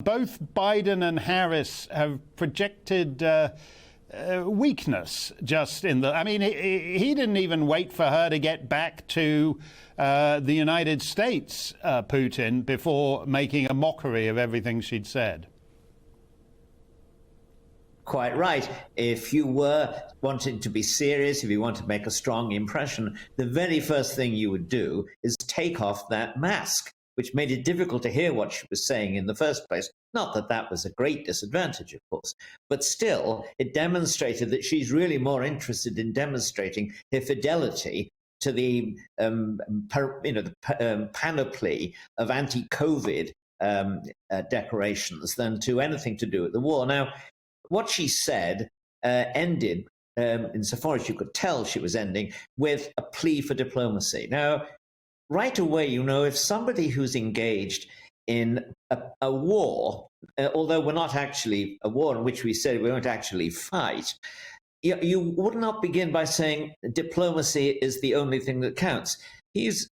Both Biden and Harris have projected weakness just in the... I mean, he didn't even wait for her to get back to the United States, Putin, before making a mockery of everything she'd said. Quite right. If you were wanting to be serious, if you want to make a strong impression, the very first thing you would do is take off that mask, which made it difficult to hear what she was saying in the first place. Not that that was a great disadvantage, of course, but still it demonstrated that she's really more interested in demonstrating her fidelity to the panoply of anti-COVID declarations than to anything to do with the war. Now, what she said ended, insofar as you could tell she was ending, with a plea for diplomacy. Now, right away, you know, if somebody who's engaged in a war, although we're not actually a war in which we said we won't actually fight, you would not begin by saying diplomacy is the only thing that counts. He's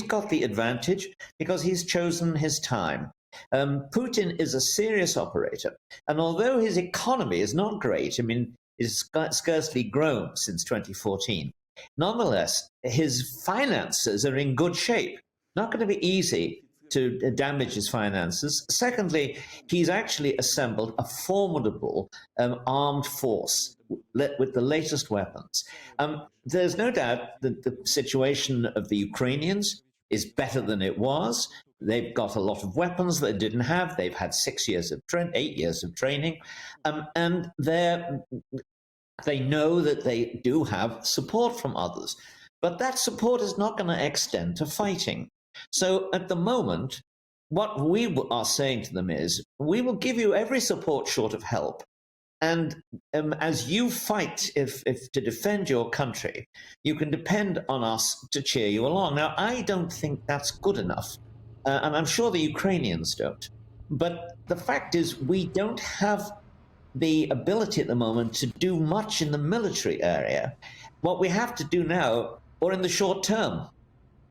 got the advantage because he's chosen his time. Putin is a serious operator, and although his economy is not great, I mean, it's scarcely grown since 2014, nonetheless, his finances are in good shape. Not going to be easy to damage his finances. Secondly, he's actually assembled a formidable armed force with the latest weapons. There's no doubt that the situation of the Ukrainians is better than it was. They've got a lot of weapons they didn't have. They've had 8 years of training, and they know that they do have support from others. But that support is not going to extend to fighting. So at the moment, what we are saying to them is, we will give you every support short of help. And as you fight if to defend your country, you can depend on us to cheer you along. Now, I don't think that's good enough. And I'm sure the Ukrainians don't. But the fact is, we don't have the ability at the moment to do much in the military area. What we have to do now, or in the short term,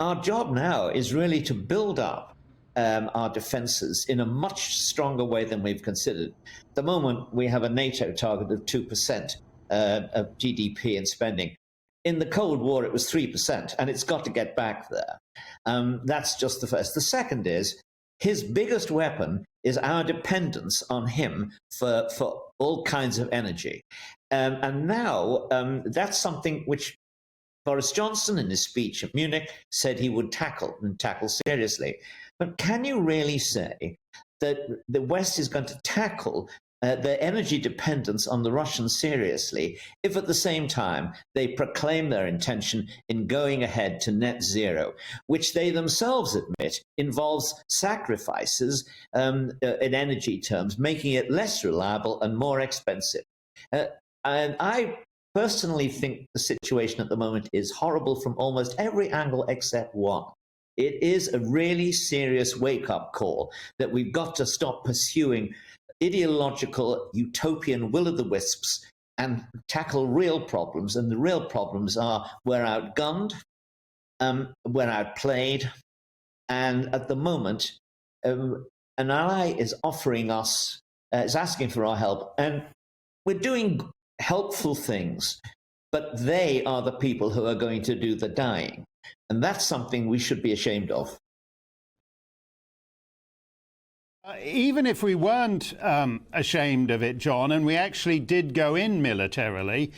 our job now is really to build up our defenses in a much stronger way than we've considered. At the moment, we have a NATO target of 2% of GDP in spending. In the Cold War, it was 3%, and it's got to get back there. That's just the first. The second is, his biggest weapon is our dependence on him for all kinds of energy. And now that's something which Boris Johnson, in his speech at Munich, said he would tackle seriously. But can you really say that the West is going to tackle their energy dependence on the Russians seriously if at the same time they proclaim their intention in going ahead to net zero, which they themselves admit involves sacrifices in energy terms, making it less reliable and more expensive? And I personally think the situation at the moment is horrible from almost every angle except one. It is a really serious wake-up call that we've got to stop pursuing ideological utopian will-o'-the-wisps and tackle real problems. And the real problems are we're outgunned, we're outplayed, and at the moment, an ally is offering us, is asking for our help, and we're doing helpful things, but they are the people who are going to do the dying. And that's something we should be ashamed of. Even if we weren't ashamed of it, John, and we actually did go in militarily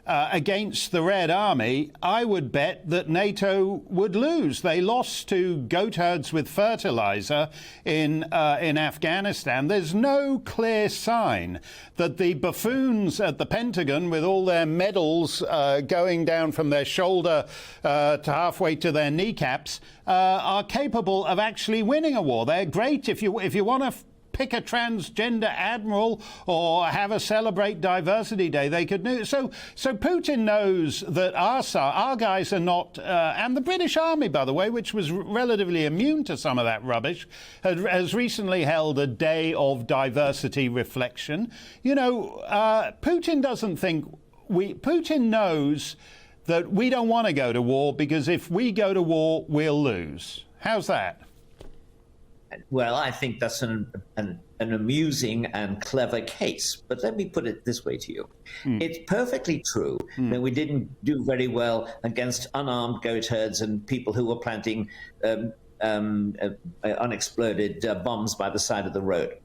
against the Red Army, I would bet that NATO would lose. They lost to goat herds with fertilizer in Afghanistan. There's no clear sign that the buffoons at the Pentagon, with all their medals going down from their shoulder to halfway to their kneecaps, are capable of actually winning a war. They're great if you want to pick a transgender admiral or have a celebrate diversity day, they could do. So Putin knows that our guys are not, and the British Army, by the way, which was relatively immune to some of that rubbish, has recently held a day of diversity reflection. You know, Putin doesn't think Putin knows that we don't want to go to war because if we go to war, we'll lose. How's that? Well, I think that's an amusing and clever case. But let me put it this way to you. It's perfectly true that we didn't do very well against unarmed goat herds and people who were planting unexploded bombs by the side of the road.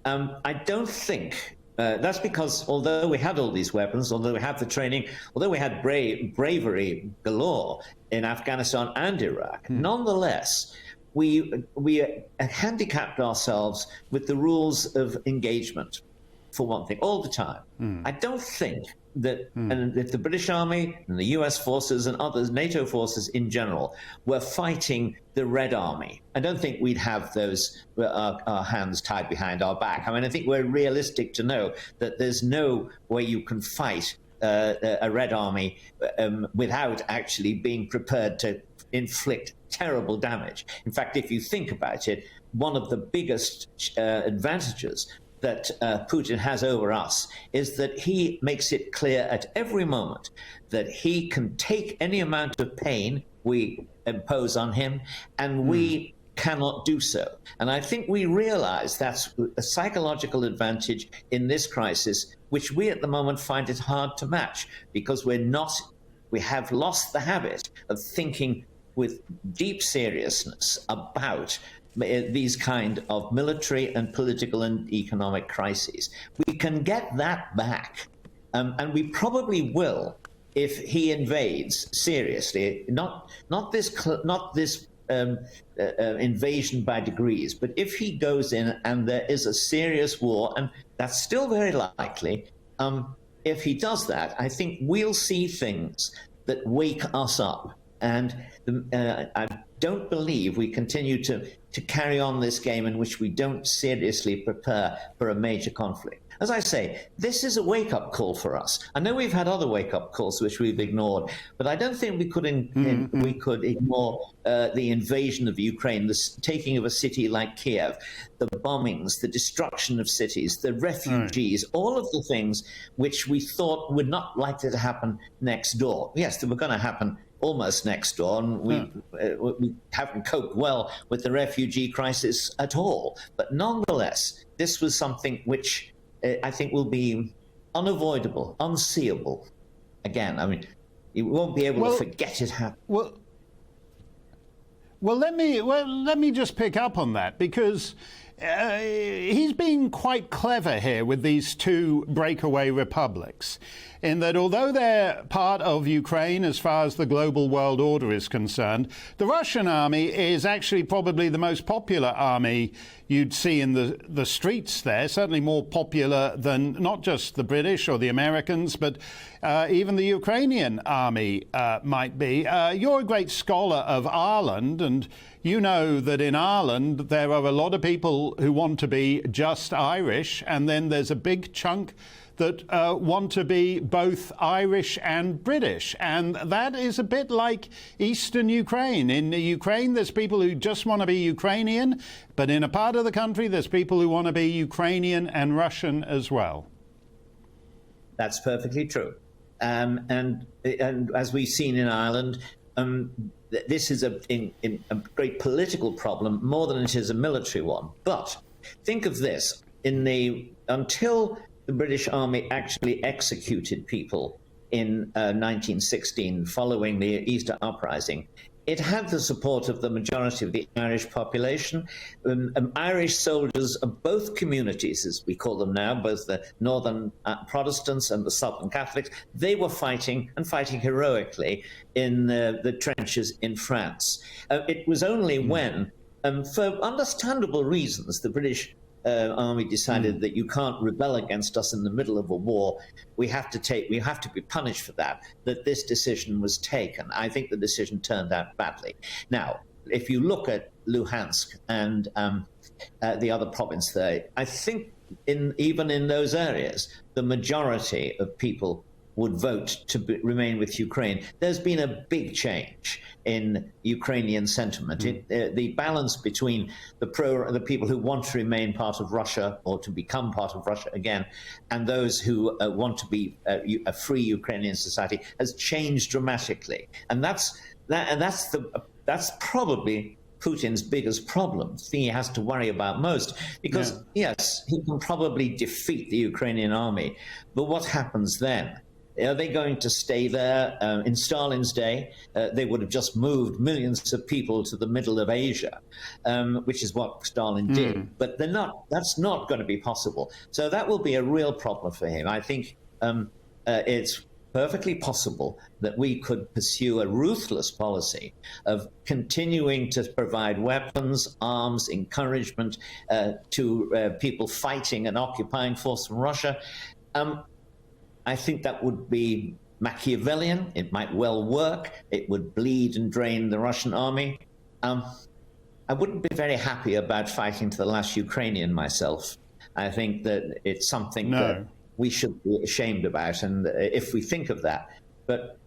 I don't think that's because although we had all these weapons, although we had the training, although we had bravery galore in Afghanistan and Iraq, nonetheless, we handicapped ourselves with the rules of engagement, for one thing, all the time. I don't think that and if the British Army and the US forces and others, NATO forces in general, were fighting the Red Army, I don't think we'd have those our hands tied behind our back. I mean, I think we're realistic to know that there's no way you can fight a Red Army without actually being prepared to inflict terrible damage. In fact, if you think about it, one of the biggest advantages that Putin has over us is that he makes it clear at every moment that he can take any amount of pain we impose on him, and we cannot do so. And I think we realize that's a psychological advantage in this crisis, which we at the moment find it hard to match, because we have lost the habit of thinking with deep seriousness about these kind of military and political and economic crises. We can get that back, and we probably will if he invades seriously. Not this invasion by degrees, but if he goes in and there is a serious war, and that's still very likely. If he does that, I think we'll see things that wake us up. And I don't believe we continue to carry on this game in which we don't seriously prepare for a major conflict. As I say, this is a wake-up call for us. I know we've had other wake-up calls which we've ignored, but I don't think we could ignore the invasion of Ukraine, the taking of a city like Kiev, the bombings, the destruction of cities, the refugees, all of the things which we thought were not likely to happen next door. Yes, they were going to happen almost next door, and we haven't coped well with the refugee crisis at all. But nonetheless, this was something which I think will be unavoidable, unseeable. Again, I mean, you won't be able to forget it happened. Well, let me just pick up on that, because he's been quite clever here with these two breakaway republics, in that although they're part of Ukraine as far as the global world order is concerned, the Russian army is actually probably the most popular army you'd see in the streets there, certainly more popular than not just the British or the Americans, but even the Ukrainian army might be. You're a great scholar of Ireland, and you know that in Ireland there are a lot of people who want to be just Irish, and then there's a big chunk that want to be both Irish and British. And that is a bit like Eastern Ukraine. In Ukraine, there's people who just want to be Ukrainian, but in a part of the country, there's people who want to be Ukrainian and Russian as well. That's perfectly true. And as we've seen in Ireland, this is a great political problem more than it is a military one. But think of this: until the British Army actually executed people in 1916 following the Easter Uprising, it had the support of the majority of the Irish population. Irish soldiers of both communities, as we call them now, both the northern Protestants and the southern Catholics, they were fighting heroically in the trenches in France. It was only when, for understandable reasons, the British Army decided that you can't rebel against us in the middle of a war. We have to be punished for that this decision was taken. I think the decision turned out badly. Now, if you look at Luhansk and the other province there, I think even in those areas, the majority of people would vote to remain with Ukraine. There's been a big change in Ukrainian sentiment. The balance between the people who want to remain part of Russia or to become part of Russia again, and those who want to be a free Ukrainian society has changed dramatically. And that's probably Putin's biggest problem, the thing he has to worry about most. Because, yes, he can probably defeat the Ukrainian army, but what happens then? Are they going to stay there? In Stalin's day, they would have just moved millions of people to the middle of Asia, which is what Stalin did. But they're not. That's not going to be possible. So that will be a real problem for him. I think it's perfectly possible that we could pursue a ruthless policy of continuing to provide weapons, arms, encouragement to people fighting and occupying force from Russia. I think that would be Machiavellian. It might well work. It would bleed and drain the Russian army. I wouldn't be very happy about fighting to the last Ukrainian myself. I think that it's something that we should be ashamed about, and if we think of that. But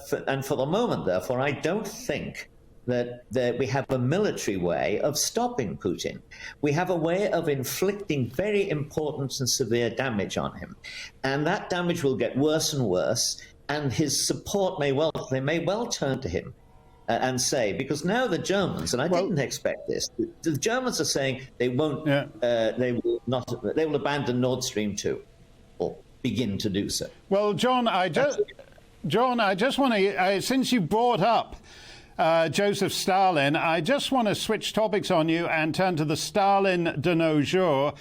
for the moment, therefore, I don't think that we have a military way of stopping Putin. We have a way of inflicting very important and severe damage on him. And that damage will get worse and worse, and his support may well turn to him and say, because now the Germans, and I didn't expect this, the Germans are saying they won't, they will abandon Nord Stream 2, or begin to do so. Well, John, I just want to, since you brought up Joseph Stalin, I just want to switch topics on you and turn to the Stalin de nos jours,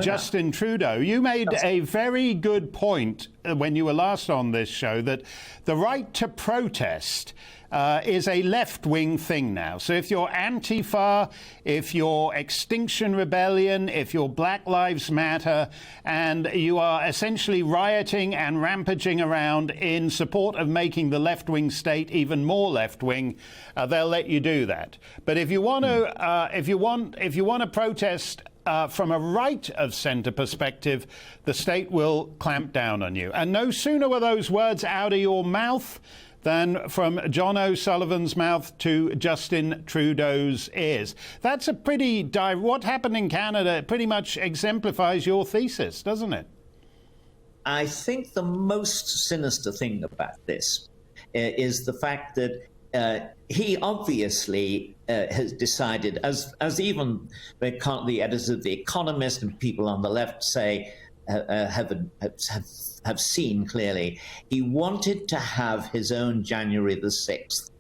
Justin Trudeau. You made a very good point when you were last on this show that the right to protest is a left-wing thing now. So if you're Antifa, if you're Extinction Rebellion, if you're Black Lives Matter, and you are essentially rioting and rampaging around in support of making the left-wing state even more left-wing, they'll let you do that. But if you want to, if you want to protest from a right of centre perspective, the state will clamp down on you. And no sooner were those words out of your mouth than from John O'Sullivan's mouth to Justin Trudeau's ears. That's a pretty what happened in Canada pretty much exemplifies your thesis, doesn't it? I think the most sinister thing about this is the fact that he obviously has decided, as even the editors of The Economist and people on the left say, have seen clearly, he wanted to have his own January the 6th.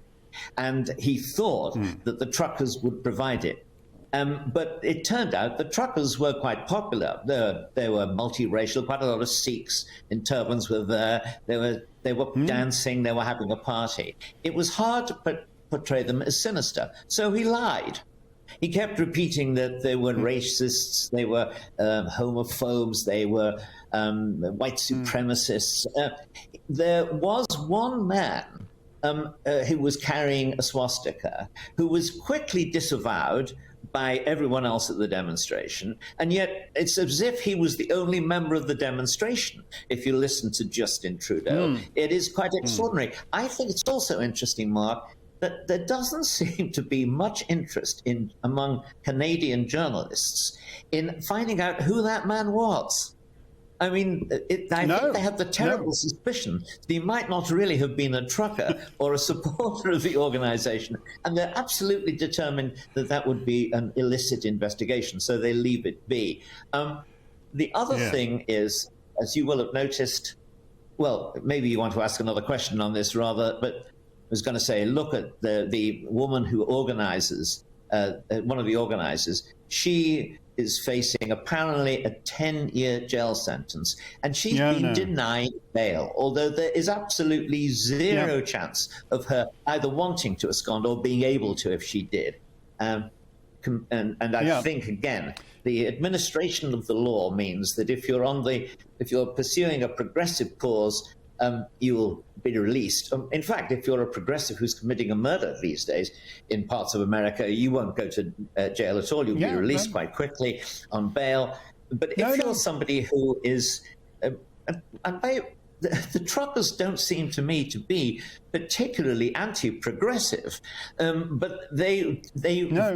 And he thought that the truckers would provide it. But it turned out the truckers were quite popular. They were multiracial, quite a lot of Sikhs in turbans were there. They were dancing, they were having a party. It was hard to portray them as sinister. So he lied. He kept repeating that they were racists, they were homophobes, they were white supremacists. There was one man who was carrying a swastika who was quickly disavowed by everyone else at the demonstration, and yet it's as if he was the only member of the demonstration, if you listen to Justin Trudeau. It is quite extraordinary. I think it's also interesting, Mark, that there doesn't seem to be much interest among Canadian journalists in finding out who that man was. I mean, I think they have the terrible suspicion that he might not really have been a trucker or a supporter of the organization, and they're absolutely determined that that would be an illicit investigation, so they leave it be. The other thing is, as you will have noticed, well, maybe you want to ask another question on this rather, but I was going to say, look at the woman who organizes, one of the organizers. She is facing apparently a 10-year jail sentence, and she's been denied bail, although there is absolutely zero chance of her either wanting to abscond or being able to if she did. And I think, again, the administration of the law means that if you're pursuing a progressive cause, you will be released. In fact, if you're a progressive who's committing a murder these days in parts of America, you won't go to jail at all. You'll be released quite quickly on bail. But if you're somebody who is, the truckers don't seem to me to be particularly anti-progressive, but they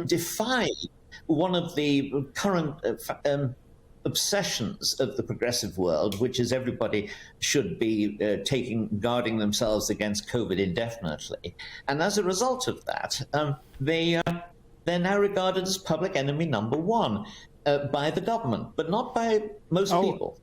defy one of the current obsessions of the progressive world, which is everybody should be guarding themselves against COVID indefinitely. And as a result of that, they're now regarded as public enemy number one by the government, but not by most people.